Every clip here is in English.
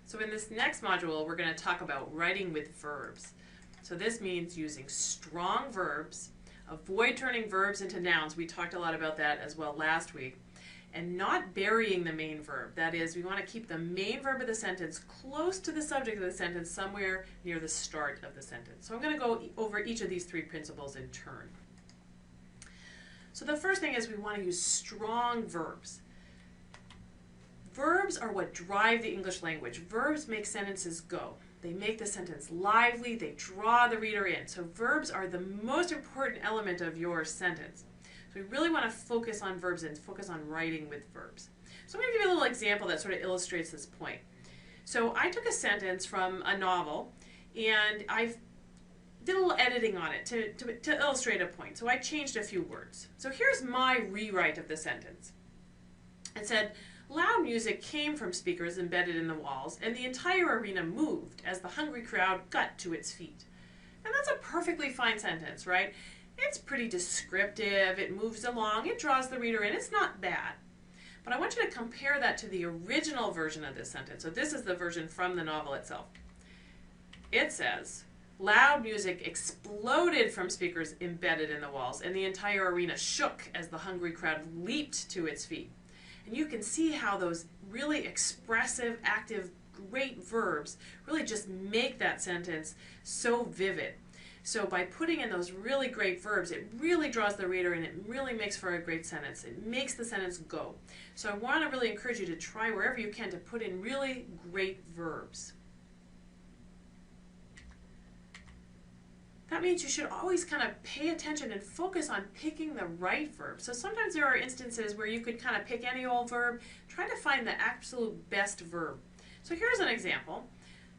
So in this next module, we're going to talk about writing with verbs. So this means using strong verbs, avoid turning verbs into nouns. We talked a lot about that as well last week. And not burying the main verb. That is, we want to keep the main verb of the sentence close to the subject of the sentence, somewhere near the start of the sentence. So I'm going to go over each of these three principles in turn. So the first thing is we want to use strong verbs. Verbs are what drive the English language. Verbs make sentences go. They make the sentence lively. They draw the reader in. So verbs are the most important element of your sentence. So we really want to focus on verbs and focus on writing with verbs. So I'm going to give you a little example that sort of illustrates this point. So I took a sentence from a novel and I did a little editing on it to illustrate a point. So I changed a few words. So here's my rewrite of the sentence. It said, loud music came from speakers embedded in the walls, and the entire arena moved as the hungry crowd got to its feet. And that's a perfectly fine sentence, right? It's pretty descriptive, it moves along, it draws the reader in, it's not bad. But I want you to compare that to the original version of this sentence. So this is the version from the novel itself. It says, loud music exploded from speakers embedded in the walls, and the entire arena shook as the hungry crowd leaped to its feet. And you can see how those really expressive, active, great verbs really just make that sentence so vivid. So by putting in those really great verbs, it really draws the reader in, it really makes for a great sentence. It makes the sentence go. So I want to really encourage you to try wherever you can to put in really great verbs. That means you should always kind of pay attention and focus on picking the right verb. So sometimes there are instances where you could kind of pick any old verb, try to find the absolute best verb. So here's an example.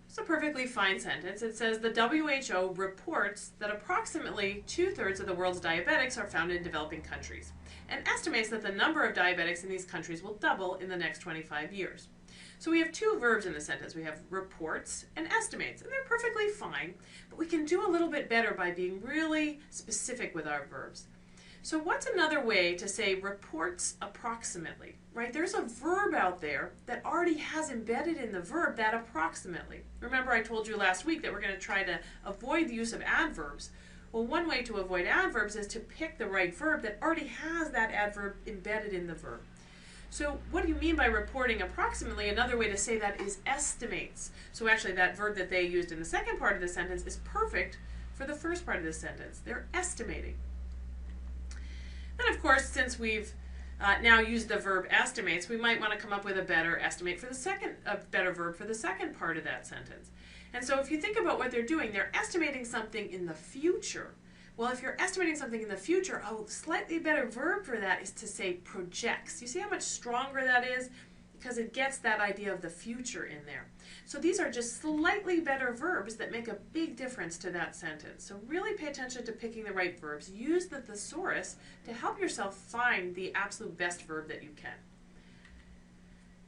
It's a perfectly fine sentence. It says the WHO reports that approximately 2/3 of the world's diabetics are found in developing countries and estimates that the number of diabetics in these countries will double in the next 25 years. So we have two verbs in the sentence. We have reports and estimates, and they're perfectly fine, but we can do a little bit better by being really specific with our verbs. So what's another way to say reports approximately, right? There's a verb out there that already has embedded in the verb that approximately. Remember I told you last week that we're going to try to avoid the use of adverbs. Well, one way to avoid adverbs is to pick the right verb that already has that adverb embedded in the verb. So what do you mean by reporting approximately? Another way to say that is estimates. So actually that verb that they used in the second part of the sentence is perfect for the first part of the sentence. They're estimating. And of course, since we've now used the verb estimates, we might want to come up with a better estimate for a better verb for the second part of that sentence. And so if you think about what they're doing, they're estimating something in the future. Well, if you're estimating something in the future, a slightly better verb for that is to say projects. You see how much stronger that is? Because it gets that idea of the future in there. So these are just slightly better verbs that make a big difference to that sentence. So really pay attention to picking the right verbs. Use the thesaurus to help yourself find the absolute best verb that you can.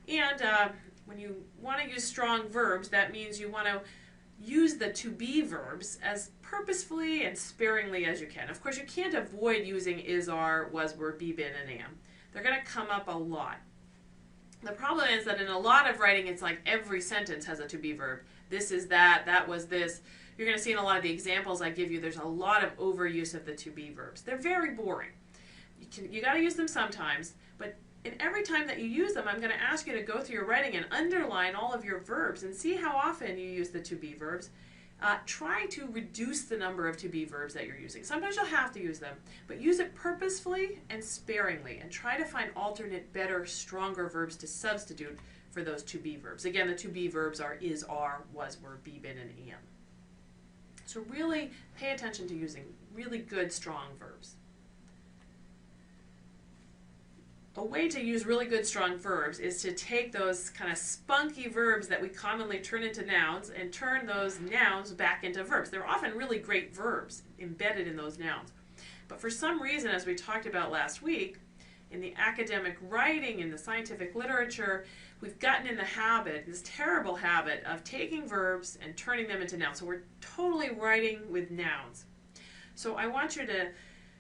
And when you want to use strong verbs, that means you want to use the to be verbs as purposefully and sparingly as you can. Of course, you can't avoid using is, are, was, were, be, been, and am. They're going to come up a lot. The problem is that in a lot of writing, it's like every sentence has a to be verb. This is that, that was this. You're going to see in a lot of the examples I give you, there's a lot of overuse of the to be verbs. They're very boring. You got to use them sometimes, but in every time that you use them, I'm going to ask you to go through your writing and underline all of your verbs and see how often you use the to be verbs. Try to reduce the number of to be verbs that you're using. Sometimes you'll have to use them, but use it purposefully and sparingly and try to find alternate, better, stronger verbs to substitute for those to be verbs. Again, the to be verbs are is, are, was, were, be, been, and am. So really pay attention to using really good, strong verbs. A way to use really good strong verbs is to take those kind of spunky verbs that we commonly turn into nouns and turn those nouns back into verbs. They're often really great verbs embedded in those nouns. But for some reason, as we talked about last week, in the academic writing, in the scientific literature, we've gotten in the habit, this terrible habit, of taking verbs and turning them into nouns. So we're totally writing with nouns. So I want you to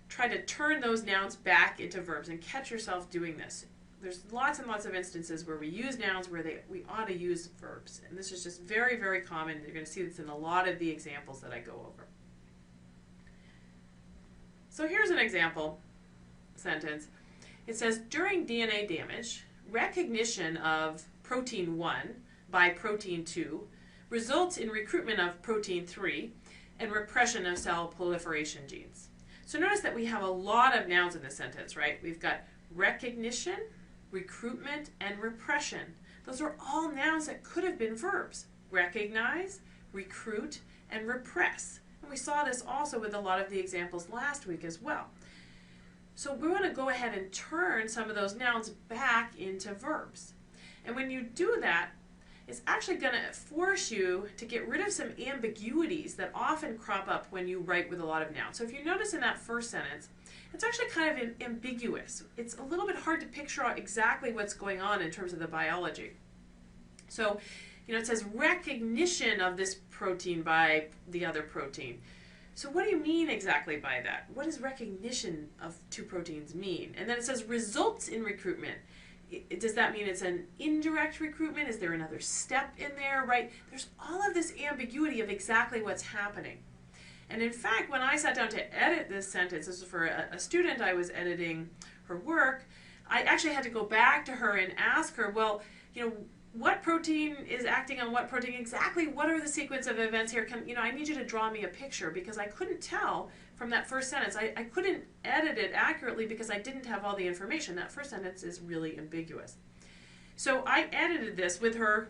try to turn those nouns back into verbs and catch yourself doing this. there's lots and lots of instances where we use nouns where we ought to use verbs. And this is just very, very common. You're going to see this in a lot of the examples that I go over. So here's an example sentence. It says, during DNA damage, recognition of protein 1 by protein 2 results in recruitment of protein 3 and repression of cell proliferation genes. So notice that we have a lot of nouns in this sentence, right? We've got recognition, recruitment, and repression. Those are all nouns that could have been verbs. Recognize, recruit, and repress. And we saw this also with a lot of the examples last week as well. So we want to go ahead and turn some of those nouns back into verbs. And when you do that, it's actually going to force you to get rid of some ambiguities that often crop up when you write with a lot of nouns. So if you notice in that first sentence, it's actually kind of ambiguous. It's a little bit hard to picture out exactly what's going on in terms of the biology. So, it says recognition of this protein by the other protein. So what do you mean exactly by that? What does recognition of two proteins mean? And then it says results in recruitment. Does that mean it's an indirect recruitment? Is there another step in there, right? There's all of this ambiguity of exactly what's happening. And in fact, when I sat down to edit this sentence, this was for a student, I was editing her work, I actually had to go back to her and ask her, well, what protein is acting on what protein exactly? What are the sequence of events here? I need you to draw me a picture, because I couldn't tell from that first sentence. I couldn't edit it accurately because I didn't have all the information. That first sentence is really ambiguous. So I edited this with her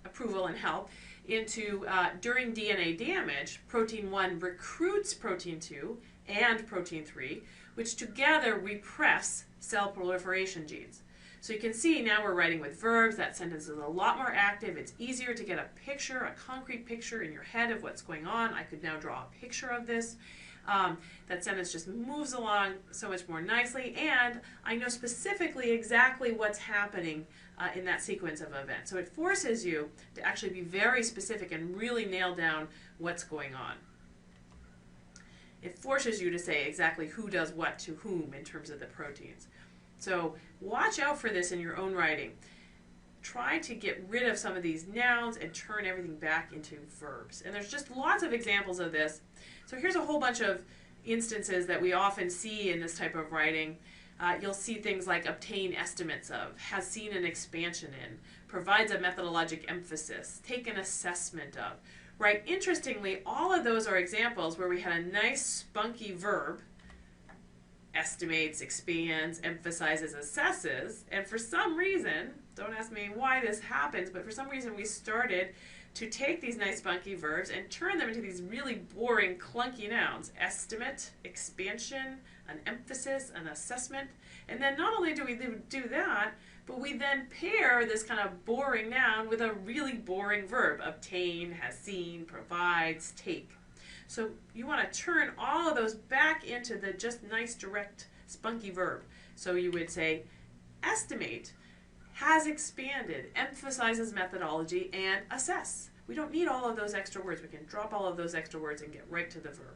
approval and help into during DNA damage, protein 1 recruits protein 2 and protein 3, which together repress cell proliferation genes. So you can see now we're writing with verbs. That sentence is a lot more active. It's easier to get a picture, a concrete picture in your head of what's going on. I could now draw a picture of this. That sentence just moves along so much more nicely, and I know specifically exactly what's happening in that sequence of events. So it forces you to actually be very specific and really nail down what's going on. It forces you to say exactly who does what to whom in terms of the proteins. So watch out for this in your own writing. Try to get rid of some of these nouns and turn everything back into verbs. And there's just lots of examples of this. So here's a whole bunch of instances that we often see in this type of writing. You'll see things like obtain estimates of, has seen an expansion in, provides a methodologic emphasis, take an assessment of. Right? Interestingly, all of those are examples where we had a nice spunky verb, estimates, expands, emphasizes, assesses, and for some reason, don't ask me why this happens, but for some reason we started to take these nice spunky verbs and turn them into these really boring, clunky nouns. Estimate, expansion, an emphasis, an assessment. And then not only do we do that, but we then pair this kind of boring noun with a really boring verb. Obtain, has seen, provides, take. So you want to turn all of those back into the just nice, direct, spunky verb. So you would say, estimate, has expanded, emphasizes methodology, and assess. We don't need all of those extra words. We can drop all of those extra words and get right to the verb.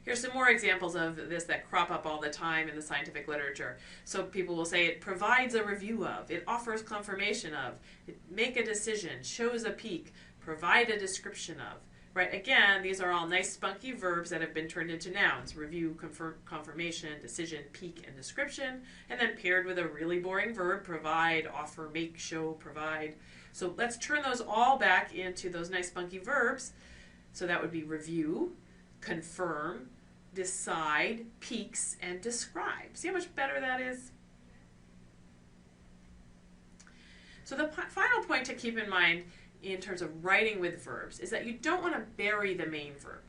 Here's some more examples of this that crop up all the time in the scientific literature. So people will say it provides a review of, it offers confirmation of, it make a decision, shows a peak, provide a description of. Right, again, these are all nice spunky verbs that have been turned into nouns. Review, confirmation, decision, peak, and description. And then paired with a really boring verb, provide, offer, make, show, provide. So let's turn those all back into those nice spunky verbs. So that would be review, confirm, decide, peaks, and describe. See how much better that is? So the final point to keep in mind in terms of writing with verbs is that you don't want to bury the main verb.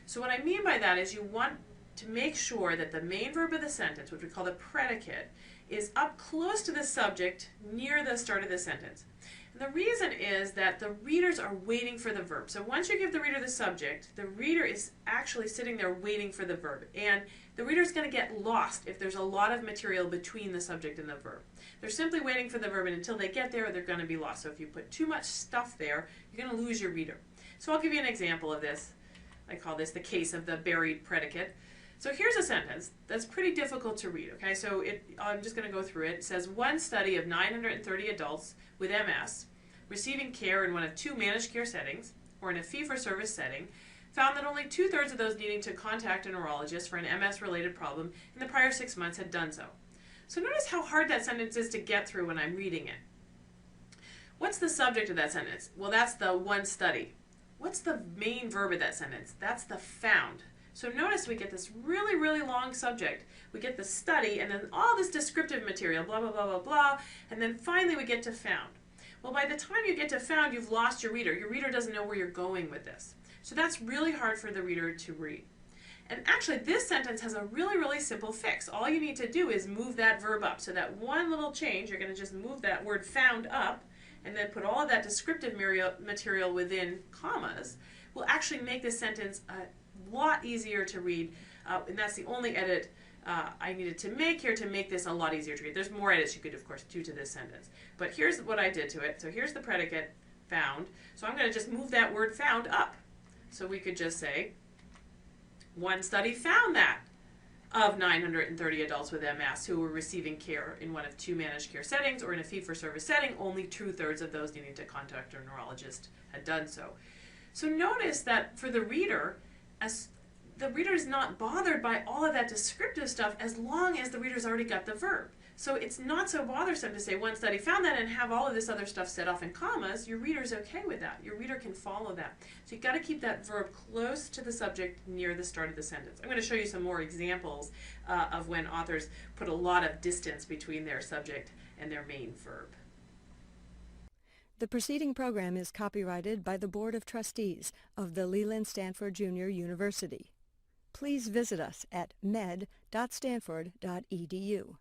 So what I mean by that is you want to make sure that the main verb of the sentence, which we call the predicate, is up close to the subject near the start of the sentence. And the reason is that the readers are waiting for the verb. So once you give the reader the subject, the reader is actually sitting there waiting for the verb. And the reader is going to get lost if there's a lot of material between the subject and the verb. They're simply waiting for the verb, and until they get there, they're going to be lost. So if you put too much stuff there, you're going to lose your reader. So I'll give you an example of this. I call this the case of the buried predicate. So here's a sentence that's pretty difficult to read, okay? So I'm just going to go through it. It says, one study of 930 adults with MS receiving care in one of two managed care settings or in a fee-for-service setting found that only 2/3 of those needing to contact a neurologist for an MS-related problem in the prior 6 months had done so. So notice how hard that sentence is to get through when I'm reading it. What's the subject of that sentence? Well, that's the one study. What's the main verb of that sentence? That's the found. So notice we get this really, really long subject. We get the study and then all this descriptive material, blah, blah, blah, blah, blah, and then finally we get to found. Well, by the time you get to found, you've lost your reader. Your reader doesn't know where you're going with this. So that's really hard for the reader to read. And actually, this sentence has a really, really simple fix. All you need to do is move that verb up. So that one little change, you're going to just move that word found up and then put all of that descriptive material within commas will actually make this sentence a lot easier to read. And that's the only edit I needed to make here to make this a lot easier to read. There's more edits you could, of course, do to this sentence. But here's what I did to it. So here's the predicate, found. So I'm going to just move that word found up. So we could just say, one study found that of 930 adults with MS who were receiving care in one of two managed care settings or in a fee-for-service setting, only 2/3 of those needing to contact a neurologist had done so. So notice that for the reader, as the reader is not bothered by all of that descriptive stuff as long as the reader's already got the verb. So it's not so bothersome to say one study found that and have all of this other stuff set off in commas. Your reader's okay with that. Your reader can follow that. So you've got to keep that verb close to the subject near the start of the sentence. I'm going to show you some more examples of when authors put a lot of distance between their subject and their main verb. The preceding program is copyrighted by the Board of Trustees of the Leland Stanford Junior University. Please visit us at med.stanford.edu.